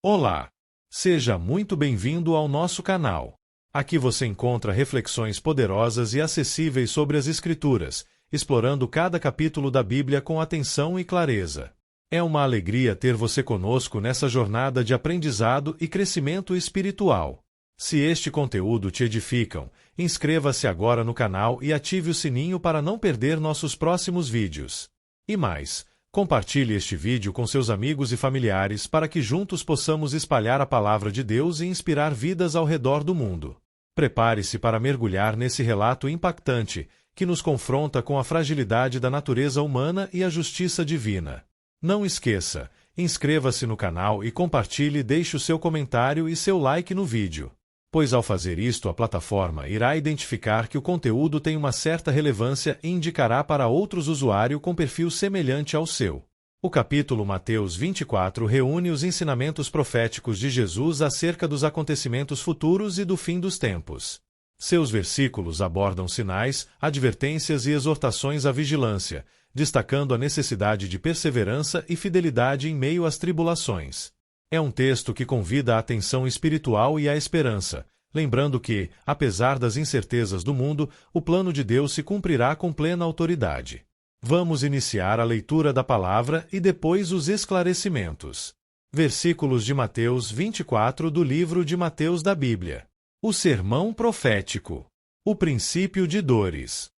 Olá! Seja muito bem-vindo ao nosso canal. Aqui você encontra reflexões poderosas e acessíveis sobre as Escrituras, explorando cada capítulo da Bíblia com atenção e clareza. É uma alegria ter você conosco nessa jornada de aprendizado e crescimento espiritual. Se este conteúdo te edificam, inscreva-se agora no canal e ative o sininho para não perder nossos próximos vídeos. E mais, compartilhe este vídeo com seus amigos e familiares para que juntos possamos espalhar a palavra de Deus e inspirar vidas ao redor do mundo. Prepare-se para mergulhar nesse relato impactante que nos confronta com a fragilidade da natureza humana e a justiça divina. Não esqueça, inscreva-se no canal e compartilhe e deixe o seu comentário e seu like no vídeo. Pois ao fazer isto a plataforma irá identificar que o conteúdo tem uma certa relevância e indicará para outros usuários com perfil semelhante ao seu. O capítulo Mateus 24 reúne os ensinamentos proféticos de Jesus acerca dos acontecimentos futuros e do fim dos tempos. Seus versículos abordam sinais, advertências e exortações à vigilância, destacando a necessidade de perseverança e fidelidade em meio às tribulações. É um texto que convida a atenção espiritual e a esperança, lembrando que, apesar das incertezas do mundo, o plano de Deus se cumprirá com plena autoridade. Vamos iniciar a leitura da palavra e depois os esclarecimentos. Versículos de Mateus 24 do livro de Mateus da Bíblia. O sermão profético. O princípio de dores.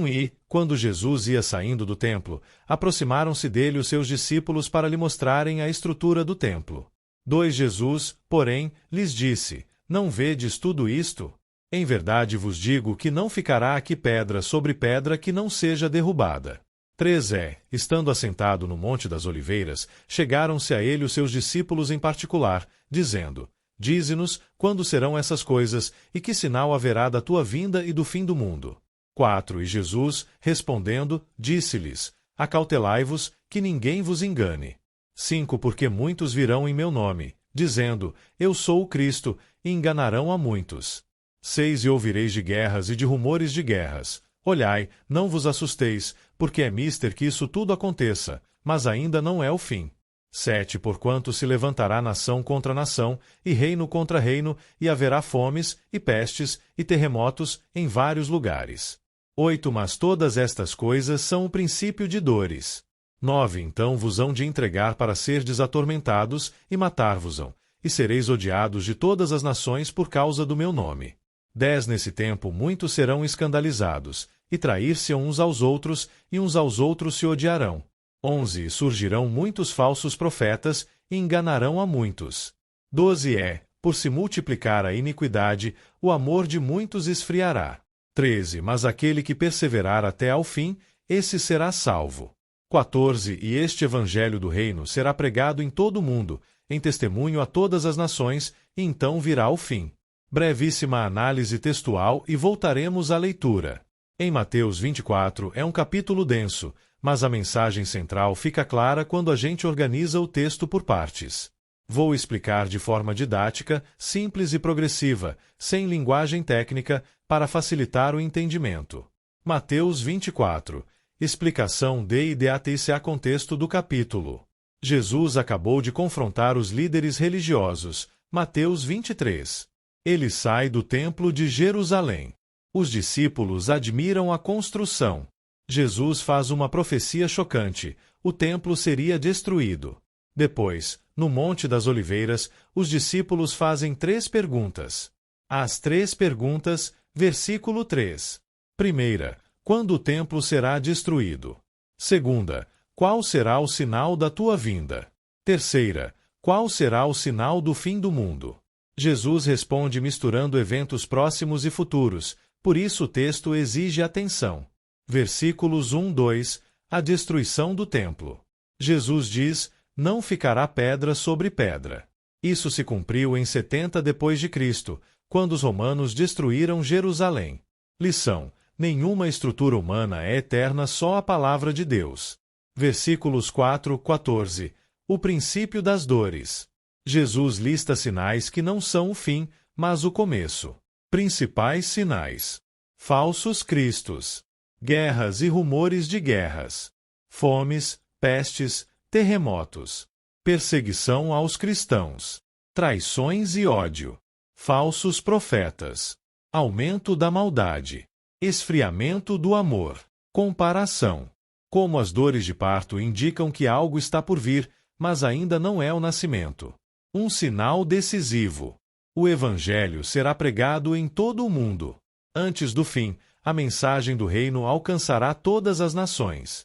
E, quando Jesus ia saindo do templo, aproximaram-se dele os seus discípulos para lhe mostrarem a estrutura do templo. 2 Jesus, porém, lhes disse: Não vedes tudo isto? Em verdade vos digo que não ficará aqui pedra sobre pedra que não seja derrubada. 3 Estando assentado no Monte das Oliveiras, chegaram-se a ele os seus discípulos em particular, dizendo: Dize-nos quando serão essas coisas, e que sinal haverá da tua vinda e do fim do mundo. 4 E Jesus, respondendo, disse-lhes: Acautelai-vos, que ninguém vos engane. 5 Porque muitos virão em meu nome, dizendo: Eu sou o Cristo, e enganarão a muitos. 6 E ouvireis de guerras e de rumores de guerras. Olhai, não vos assusteis, porque é mister que isso tudo aconteça, mas ainda não é o fim. 7 Porquanto se levantará nação contra nação, e reino contra reino, e haverá fomes, e pestes, e terremotos, em vários lugares. 8 Mas todas estas coisas são o princípio de dores. 9 Então vos hão de entregar para serdes atormentados, e matar-vos-ão, e sereis odiados de todas as nações por causa do meu nome. 10 Nesse tempo muitos serão escandalizados, e trair-se-ão uns aos outros, e uns aos outros se odiarão. 11 E surgirão muitos falsos profetas, e enganarão a muitos. 12 Por se multiplicar a iniquidade, o amor de muitos esfriará. 13 Mas aquele que perseverar até ao fim, esse será salvo. 14 E este evangelho do reino será pregado em todo o mundo, em testemunho a todas as nações, e então virá o fim. Brevíssima análise textual e voltaremos à leitura. Em Mateus 24 é um capítulo denso, mas a mensagem central fica clara quando a gente organiza o texto por partes. Vou explicar de forma didática, simples e progressiva, sem linguagem técnica, para facilitar o entendimento. Mateus 24. Explicação de IDATCA contexto do capítulo. Jesus acabou de confrontar os líderes religiosos. Mateus 23. Ele sai do templo de Jerusalém. Os discípulos admiram a construção. Jesus faz uma profecia chocante: o templo seria destruído. Depois, no Monte das Oliveiras, os discípulos fazem 3 perguntas. As 3 perguntas, versículo 3. Primeira: quando o templo será destruído? Segunda: qual será o sinal da tua vinda? Terceira: qual será o sinal do fim do mundo? Jesus responde misturando eventos próximos e futuros, por isso o texto exige atenção. Versículos 1-2, a destruição do templo. Jesus diz: não ficará pedra sobre pedra. Isso se cumpriu em 70 depois de Cristo, quando os romanos destruíram Jerusalém. Lição: nenhuma estrutura humana é eterna, só a palavra de Deus. Versículos 4-14, o princípio das dores. Jesus lista sinais que não são o fim, mas o começo. Principais sinais: falsos cristos, guerras e rumores de guerras, fomes, pestes, terremotos, perseguição aos cristãos, traições e ódio, falsos profetas, aumento da maldade, esfriamento do amor, comparação. Como as dores de parto indicam que algo está por vir, mas ainda não é o nascimento. Um sinal decisivo. O Evangelho será pregado em todo o mundo. Antes do fim, a mensagem do reino alcançará todas as nações.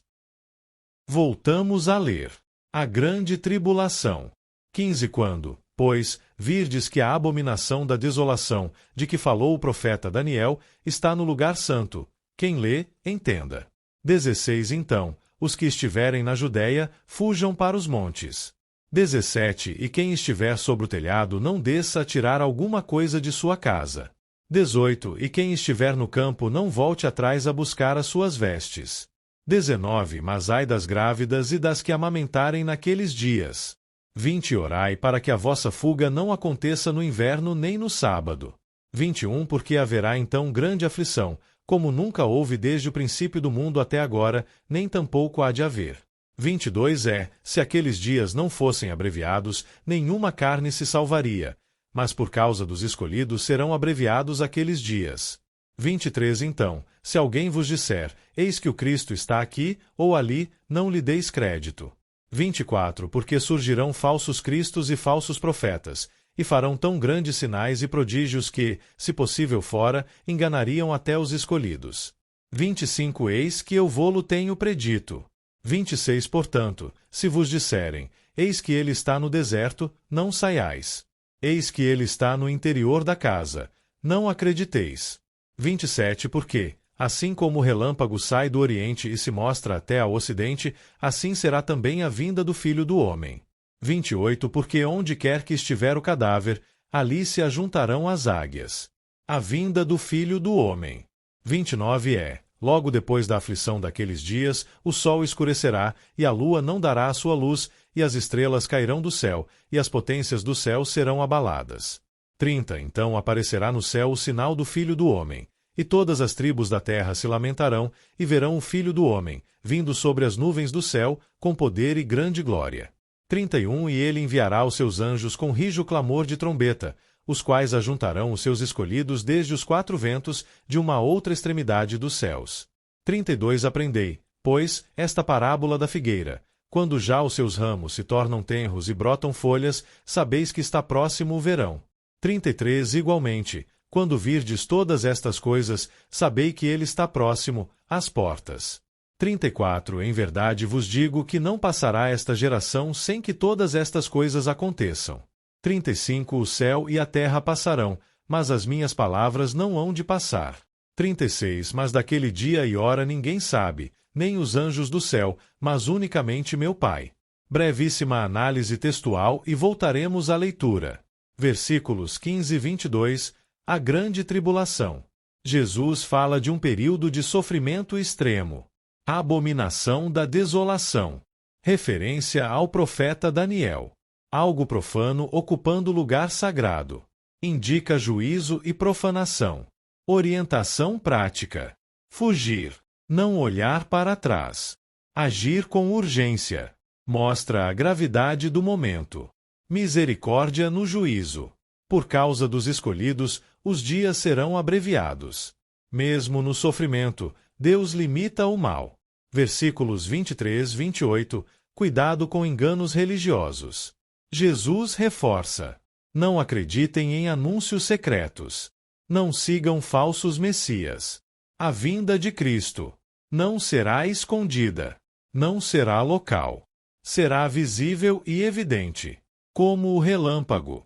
Voltamos a ler. A grande tribulação. 15 Quando, pois, virdes que a abominação da desolação, de que falou o profeta Daniel, está no lugar santo. Quem lê, entenda. 16 Então, os que estiverem na Judéia, fujam para os montes. 17 E quem estiver sobre o telhado, não desça a tirar alguma coisa de sua casa. 18 E quem estiver no campo, não volte atrás a buscar as suas vestes. 19 Mas ai das grávidas e das que amamentarem naqueles dias. 20 Orai para que a vossa fuga não aconteça no inverno nem no sábado. 21 Porque haverá então grande aflição, como nunca houve desde o princípio do mundo até agora, nem tampouco há de haver. 22 Se aqueles dias não fossem abreviados, nenhuma carne se salvaria, mas por causa dos escolhidos serão abreviados aqueles dias. 23 Então, se alguém vos disser, eis que o Cristo está aqui, ou ali, não lhe deis crédito. 24 Porque surgirão falsos cristos e falsos profetas, e farão tão grandes sinais e prodígios que, se possível fora, enganariam até os escolhidos. 25 Eis que eu vô-lo tenho predito. 26 Portanto, se vos disserem, eis que ele está no deserto, não saiais. Eis que ele está no interior da casa, não acrediteis. 27 Porque, assim como o relâmpago sai do oriente e se mostra até ao ocidente, assim será também a vinda do Filho do Homem. 28 Porque onde quer que estiver o cadáver, ali se ajuntarão as águias. A vinda do Filho do Homem. 29 Logo depois da aflição daqueles dias, o sol escurecerá, e a lua não dará a sua luz, e as estrelas cairão do céu, e as potências do céu serão abaladas. 30 Então aparecerá no céu o sinal do Filho do Homem, e todas as tribos da terra se lamentarão, e verão o Filho do Homem, vindo sobre as nuvens do céu, com poder e grande glória. 31 E ele enviará os seus anjos com rijo clamor de trombeta, os quais ajuntarão os seus escolhidos desde os quatro ventos, de uma outra extremidade dos céus. 32 Aprendei, pois, esta parábola da figueira. Quando já os seus ramos se tornam tenros e brotam folhas, sabeis que está próximo o verão. 33 Igualmente, quando virdes todas estas coisas, sabei que ele está próximo, às portas. 34 Em verdade vos digo que não passará esta geração sem que todas estas coisas aconteçam. 35 O céu e a terra passarão, mas as minhas palavras não hão de passar. 36 Mas daquele dia e hora ninguém sabe, nem os anjos do céu, mas unicamente meu Pai. Brevíssima análise textual e voltaremos à leitura. Versículos 15 e 22 A grande tribulação. Jesus fala de um período de sofrimento extremo. A abominação da desolação. Referência ao profeta Daniel. Algo profano ocupando lugar sagrado. Indica juízo e profanação. Orientação prática. Fugir. Não olhar para trás. Agir com urgência. Mostra a gravidade do momento. Misericórdia no juízo. Por causa dos escolhidos, os dias serão abreviados. Mesmo no sofrimento, Deus limita o mal. Versículos 23 e 28. Cuidado com enganos religiosos. Jesus reforça. Não acreditem em anúncios secretos. Não sigam falsos messias. A vinda de Cristo não será escondida. Não será local. Será visível e evidente, como o relâmpago.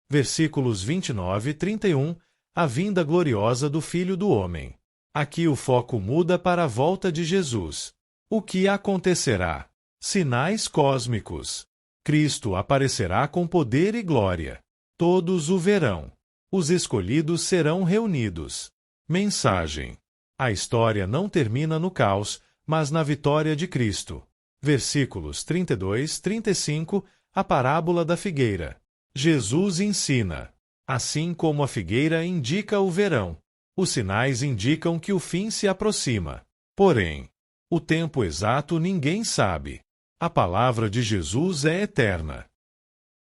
Versículos 29 e 31. A vinda gloriosa do Filho do Homem. Aqui o foco muda para a volta de Jesus. O que acontecerá? Sinais cósmicos. Cristo aparecerá com poder e glória. Todos o verão. Os escolhidos serão reunidos. Mensagem. A história não termina no caos, mas na vitória de Cristo. Versículos 32 e 35. A parábola da figueira. Jesus ensina. Assim como a figueira indica o verão, os sinais indicam que o fim se aproxima. Porém, o tempo exato ninguém sabe. A palavra de Jesus é eterna.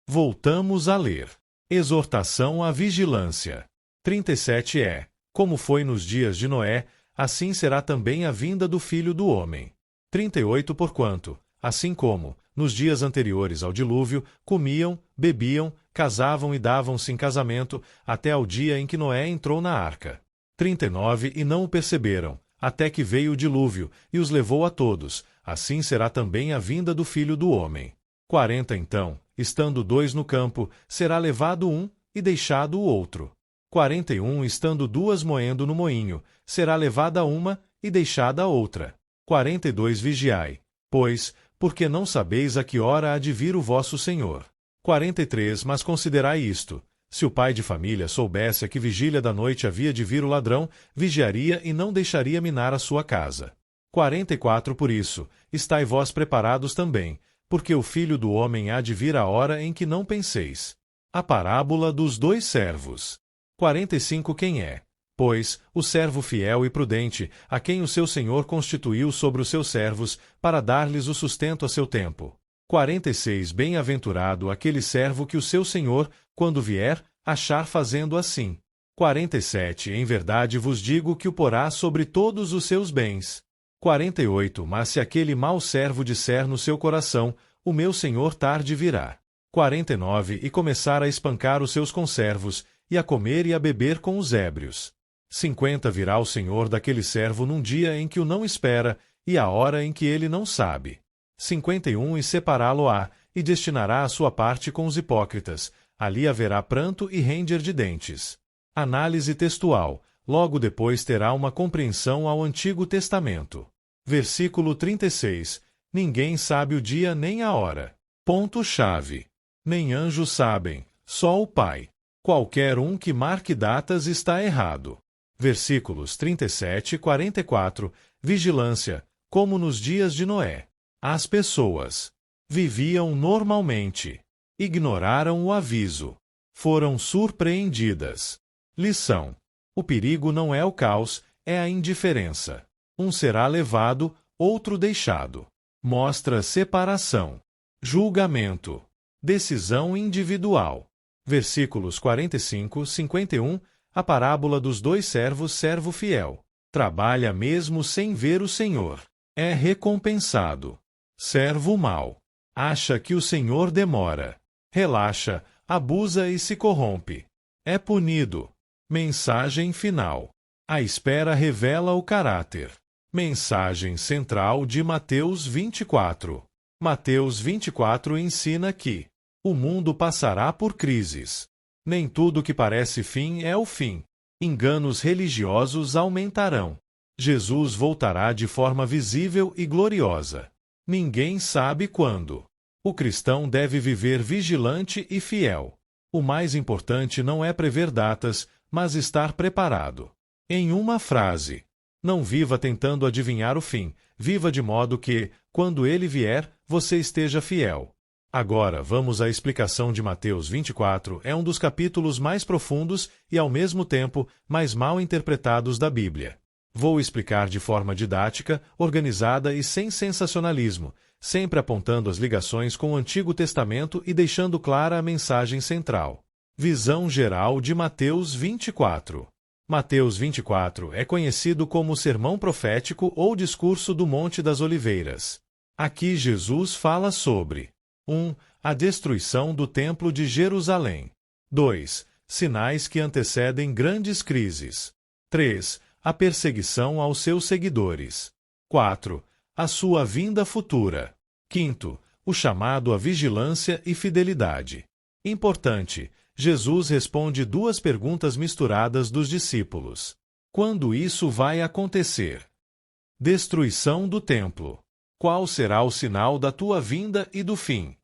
Voltamos a ler. Exortação à vigilância. 37 Como foi nos dias de Noé, assim será também a vinda do Filho do Homem. 38 Porquanto, assim como, nos dias anteriores ao dilúvio, comiam, bebiam, casavam e davam-se em casamento, até ao dia em que Noé entrou na arca. 39 E não o perceberam, até que veio o dilúvio, e os levou a todos, assim será também a vinda do Filho do Homem. 40 Então, estando dois no campo, será levado um, e deixado o outro. 41 Estando duas moendo no moinho, será levada uma, e deixada a outra. 42 Vigiai, pois, porque não sabeis a que hora há de vir o vosso Senhor. 43 Mas considerai isto: se o pai de família soubesse a que vigília da noite havia de vir o ladrão, vigiaria e não deixaria minar a sua casa. 44 Por isso, estai vós preparados também, porque o Filho do Homem há de vir a hora em que não penseis. A parábola dos dois servos. 45 Quem é, pois, o servo fiel e prudente, a quem o seu senhor constituiu sobre os seus servos, para dar-lhes o sustento a seu tempo? 46 Bem-aventurado aquele servo que o seu senhor, quando vier, achar fazendo assim. 47 Em verdade vos digo que o porá sobre todos os seus bens. 48 Mas se aquele mau servo disser no seu coração, o meu senhor tarde virá. 49 E começar a espancar os seus conservos, e a comer e a beber com os ébrios. 50 Virá o senhor daquele servo num dia em que o não espera, e a hora em que ele não sabe. 51 E separá-lo-á, e destinará a sua parte com os hipócritas. Ali haverá pranto e ranger de dentes. Análise textual. Logo depois terá uma compreensão ao Antigo Testamento. Versículo 36. Ninguém sabe o dia nem a hora. Ponto-chave. Nem anjos sabem, só o Pai. Qualquer um que marque datas está errado. Versículos 37 e 44. Vigilância, como nos dias de Noé. As pessoas viviam normalmente. Ignoraram o aviso. Foram surpreendidas. Lição. O perigo não é o caos, é a indiferença. Um será levado, outro deixado. Mostra separação. Julgamento. Decisão individual. Versículos 45, 51. A parábola dos dois servos, servo fiel. Trabalha mesmo sem ver o Senhor. É recompensado. Servo mau. Acha que o Senhor demora. Relaxa, abusa e se corrompe. É punido. Mensagem final. A espera revela o caráter. Mensagem central de Mateus 24. Mateus 24 ensina que o mundo passará por crises. Nem tudo que parece fim é o fim. Enganos religiosos aumentarão. Jesus voltará de forma visível e gloriosa. Ninguém sabe quando. O cristão deve viver vigilante e fiel. O mais importante não é prever datas, mas estar preparado. Em uma frase: não viva tentando adivinhar o fim, viva de modo que, quando ele vier, você esteja fiel. Agora vamos à explicação de Mateus 24, é um dos capítulos mais profundos e, ao mesmo tempo, mais mal interpretados da Bíblia. Vou explicar de forma didática, organizada e sem sensacionalismo, sempre apontando as ligações com o Antigo Testamento e deixando clara a mensagem central. Visão geral de Mateus 24. Mateus 24 é conhecido como o Sermão Profético ou Discurso do Monte das Oliveiras. Aqui Jesus fala sobre 1. A destruição do Templo de Jerusalém. 2. Sinais que antecedem grandes crises. 3. A perseguição aos seus seguidores. 4. A sua vinda futura. 5. O chamado à vigilância e fidelidade. Importante, Jesus responde duas perguntas misturadas dos discípulos. Quando isso vai acontecer? Destruição do templo. Qual será o sinal da tua vinda e do fim?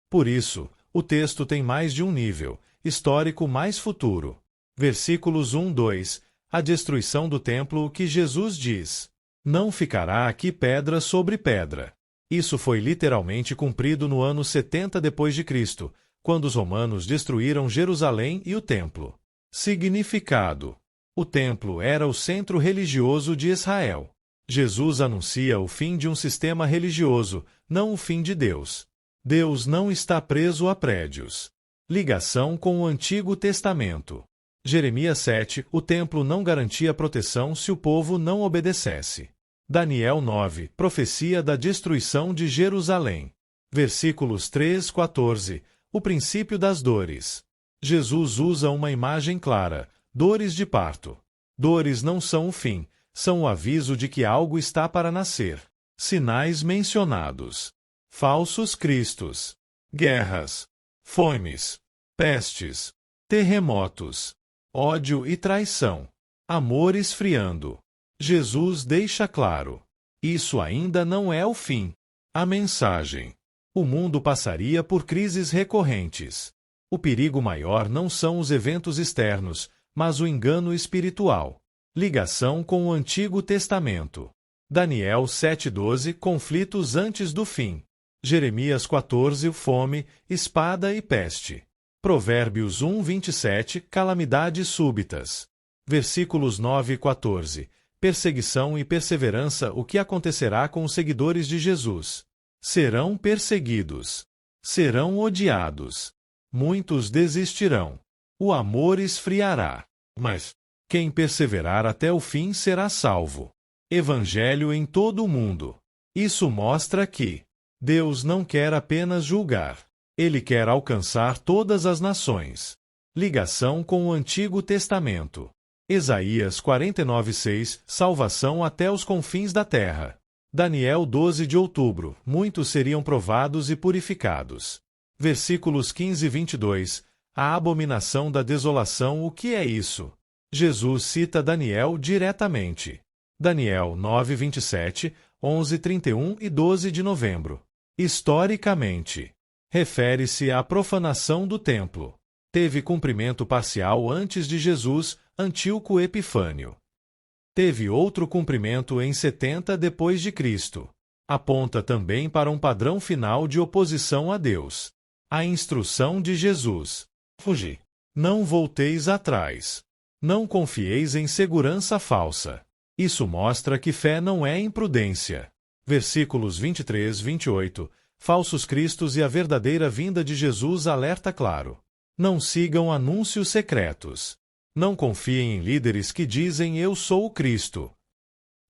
Por isso, o texto tem mais de um nível, histórico mais futuro. Versículos 1, 2. A destruição do templo que Jesus diz: não ficará aqui pedra sobre pedra. Isso foi literalmente cumprido no ano 70 d.C., quando os romanos destruíram Jerusalém e o templo. Significado: o templo era o centro religioso de Israel. Jesus anuncia o fim de um sistema religioso, não o fim de Deus. Deus não está preso a prédios. Ligação com o Antigo Testamento. Jeremias 7, o templo não garantia proteção se o povo não obedecesse. Daniel 9, profecia da destruição de Jerusalém. Versículos 3-14, o princípio das dores. Jesus usa uma imagem clara, dores de parto. Dores não são o fim, são o aviso de que algo está para nascer. Sinais mencionados: falsos cristos, guerras, fomes, pestes, terremotos, ódio e traição, amor esfriando. Jesus deixa claro: isso ainda não é o fim. A mensagem: o mundo passaria por crises recorrentes. O perigo maior não são os eventos externos, mas o engano espiritual. Ligação com o Antigo Testamento. Daniel 7,12, conflitos antes do fim. Jeremias 14, fome, espada e peste. Provérbios 1:27, calamidades súbitas. Versículos 9 e 14, perseguição e perseverança. O que acontecerá com os seguidores de Jesus? Serão perseguidos. Serão odiados. Muitos desistirão. O amor esfriará. Mas quem perseverar até o fim será salvo. Evangelho em todo o mundo. Isso mostra que Deus não quer apenas julgar. Ele quer alcançar todas as nações. Ligação com o Antigo Testamento. Isaías 49:6, salvação até os confins da terra. Daniel 12 de outubro, muitos seriam provados e purificados. Versículos 15 e 22, a abominação da desolação. O que é isso? Jesus cita Daniel diretamente. Daniel 9:27, 11:31 e 12 de novembro. Historicamente, refere-se à profanação do templo. Teve cumprimento parcial antes de Jesus, Antíoco Epifânio. Teve outro cumprimento em 70 depois de Cristo. Aponta também para um padrão final de oposição a Deus. A instrução de Jesus: fugi. Não volteis atrás. Não confieis em segurança falsa. Isso mostra que fé não é imprudência. Versículos 23-28, falsos cristos e a verdadeira vinda de Jesus. Alerta claro: não sigam anúncios secretos. Não confiem em líderes que dizem eu sou o Cristo.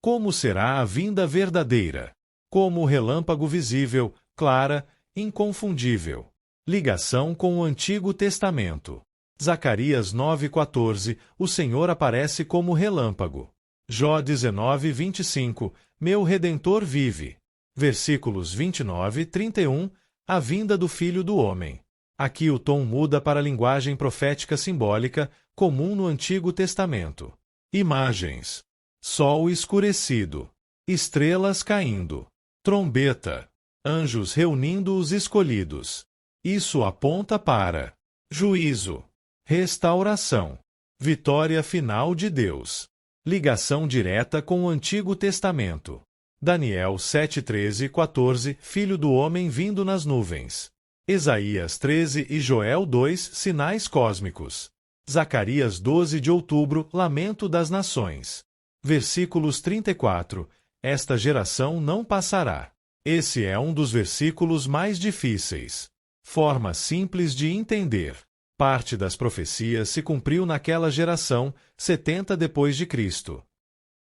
Como será a vinda verdadeira? Como o relâmpago visível, clara, inconfundível. Ligação com o Antigo Testamento. Zacarias 9:14, o Senhor aparece como relâmpago. Jó 19:25, meu Redentor vive. Versículos 29 e 31, a vinda do Filho do Homem. Aqui o tom muda para a linguagem profética simbólica, comum no Antigo Testamento. Imagens: sol escurecido, estrelas caindo, trombeta, anjos reunindo os escolhidos. Isso aponta para juízo, restauração, vitória final de Deus. Ligação direta com o Antigo Testamento. Daniel 7:13 e 14, Filho do Homem vindo nas nuvens. Isaías 13 e Joel 2, sinais cósmicos. Zacarias 12 de outubro, lamento das nações. Versículos 34, esta geração não passará. Esse é um dos versículos mais difíceis. Forma simples de entender. Parte das profecias se cumpriu naquela geração, 70 depois de Cristo.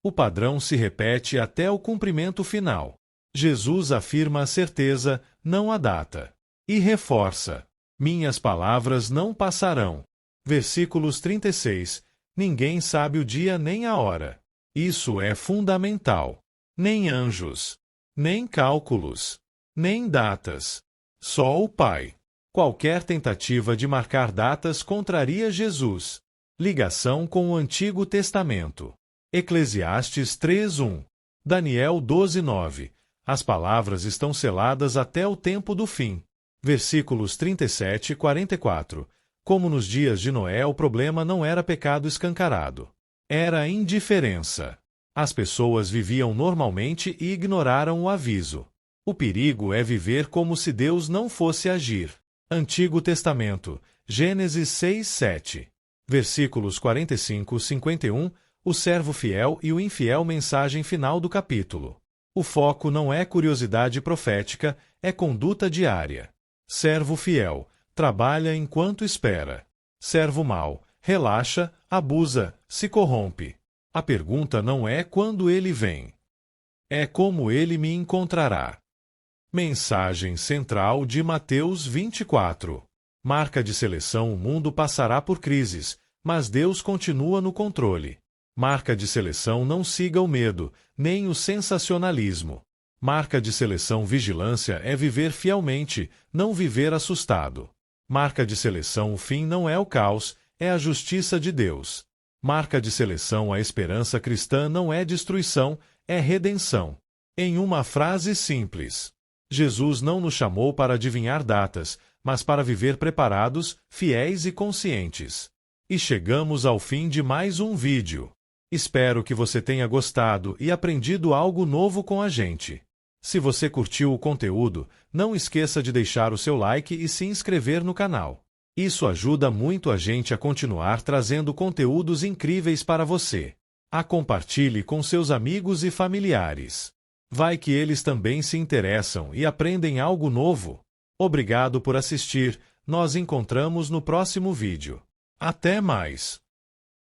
O padrão se repete até o cumprimento final. Jesus afirma a certeza, não a data. E reforça: minhas palavras não passarão. Versículos 36, ninguém sabe o dia nem a hora. Isso é fundamental. Nem anjos, nem cálculos, nem datas. Só o Pai. Qualquer tentativa de marcar datas contraria Jesus. Ligação com o Antigo Testamento. Eclesiastes 3:1. Daniel 12:9. As palavras estão seladas até o tempo do fim. Versículos 37 e 44. Como nos dias de Noé, o problema não era pecado escancarado. Era indiferença. As pessoas viviam normalmente e ignoraram o aviso. O perigo é viver como se Deus não fosse agir. Antigo Testamento, Gênesis 6:7. Versículos 45 e 51, o servo fiel e o infiel. Mensagem final do capítulo. O foco não é curiosidade profética, é conduta diária. Servo fiel, trabalha enquanto espera. Servo mau, relaxa, abusa, se corrompe. A pergunta não é quando ele vem. É como ele me encontrará. Mensagem central de Mateus 24. Marca de seleção: o mundo passará por crises, mas Deus continua no controle. Marca de seleção: não siga o medo, nem o sensacionalismo. Marca de seleção: vigilância é viver fielmente, não viver assustado. Marca de seleção: o fim não é o caos, é a justiça de Deus. Marca de seleção: a esperança cristã não é destruição, é redenção. Em uma frase simples, Jesus não nos chamou para adivinhar datas, mas para viver preparados, fiéis e conscientes. E chegamos ao fim de mais um vídeo. Espero que você tenha gostado e aprendido algo novo com a gente. Se você curtiu o conteúdo, não esqueça de deixar o seu like e se inscrever no canal. Isso ajuda muito a gente a continuar trazendo conteúdos incríveis para você. Compartilhe com seus amigos e familiares. Vai que eles também se interessam e aprendem algo novo. Obrigado por assistir. Nós encontramos no próximo vídeo. Até mais!